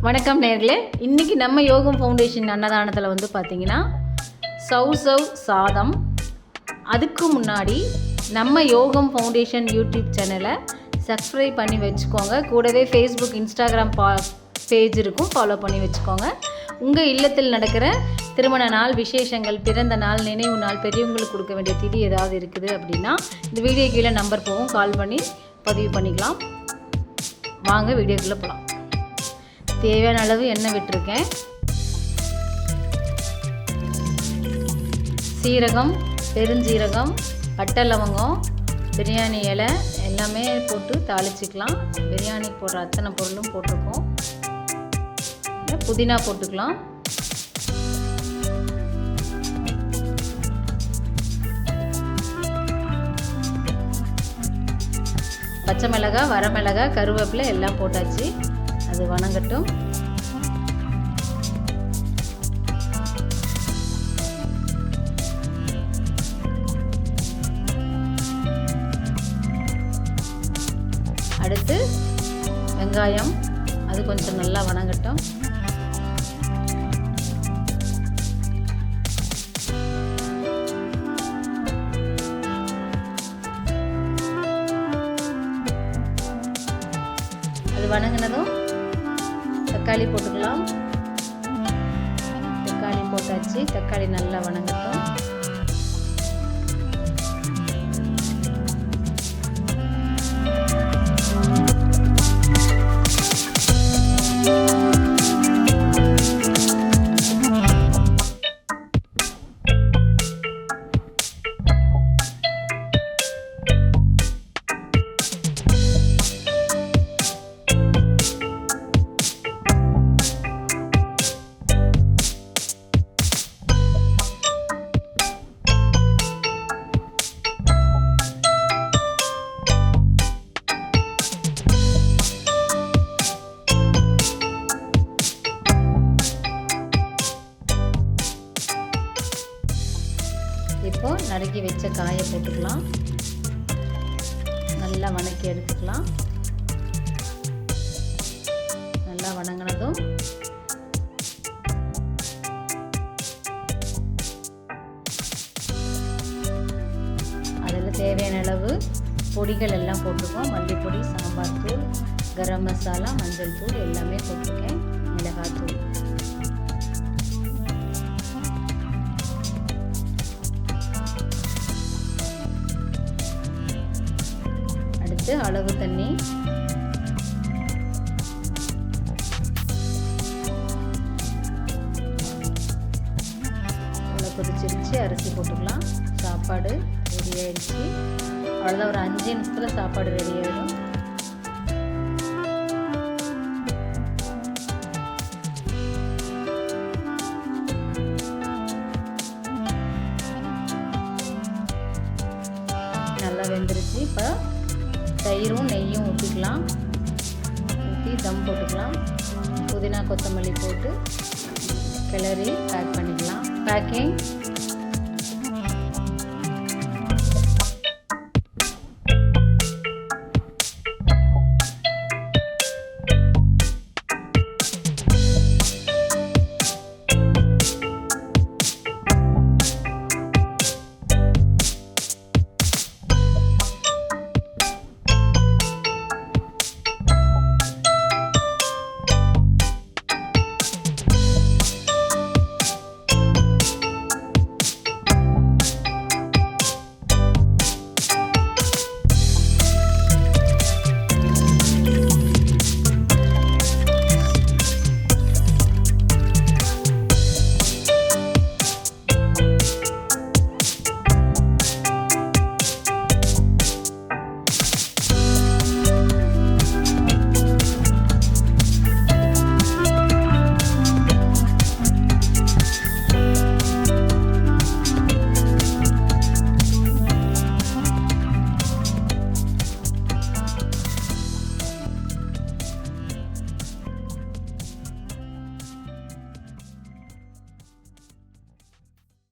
வணக்கம் நேயர்களே, இன்றைக்கி நம்ம யோகம் ஃபவுண்டேஷன் அன்னதானத்தில் வந்து பார்த்திங்கன்னா சவ் சாதம். அதுக்கு முன்னாடி நம்ம யோகம் ஃபவுண்டேஷன் யூடியூப் சேனலை சப்ஸ்கிரைப் பண்ணி வச்சுக்கோங்க. கூடவே ஃபேஸ்புக், இன்ஸ்டாகிராம் பேஜ் இருக்கும், ஃபாலோ பண்ணி வச்சுக்கோங்க. உங்கள் இல்லத்தில் நடக்கிற திருமண நாள், விசேஷங்கள், பிறந்த நாள், நினைவு நாள், பெரியவங்களுக்கு கொடுக்க வேண்டிய திதி ஏதாவது இருக்குது அப்படின்னா இந்த வீடியோ கீழே நம்பர் போகும், கால் பண்ணி பதிவு பண்ணிக்கலாம். வாங்க வீடியோக்குள்ளே போகலாம். தேவையான அளவு எண்ணெய் விட்டுருக்கேன். சீரகம், பெருஞ்சீரகம், பட்டை, லவங்கம், பிரியாணி இலை எல்லாமே போட்டு தாளிச்சிக்கலாம். பிரியாணி போடுற அத்தனை பொருளும் போட்டிருக்கோம். புதினா போட்டுக்கலாம். பச்சை மிளகாய், வரமிளகாய், கருவேப்பிலை எல்லாம் போட்டாச்சு. அது வணங்கட்டும். அடுத்து வெங்காயம், அது கொஞ்சம் நல்லா வணங்கட்டும். அது வணங்கினதும் தக்காளி போட்டுக்கலாம். தக்காளி போட்டாச்சு. தக்காளி நல்லா வணங்கட்டும். இப்போ நறுக்கி வச்ச காயை போட்டுக்கலாம். நல்லா வணக்கி எடுத்துக்கலாம். நல்லா வணங்கினதும் அதில் தேவையான அளவு பொடிகள் எல்லாம் போட்டுருக்கோம். மல்லிப்பொடி, சாம்பார் தூள், கரம் மசாலா, மஞ்சள் தூள் எல்லாமே போட்டிருக்கேன். மிளகாய் தூள். அளவு தண்ணி, அவ்வளோ கொதிச்சிருச்சு. அரிசி போட்டுக்கலாம். சாப்பாடு ரெடி ஆயிடுச்சு. அவ்வளோதான், ஒரு 5 நிமிஷத்தில் சாப்பாடு ரெடி ஆகிடும். நல்லா வெந்துருச்சு. இப்போ தயிரும் நெய்யும் ஊற்றிக்கலாம். ஊற்றி தம் போட்டுக்கலாம். புதினா, கொத்தமல்லி போட்டு கிளறி பேக் பண்ணிக்கலாம். பேக்கிங்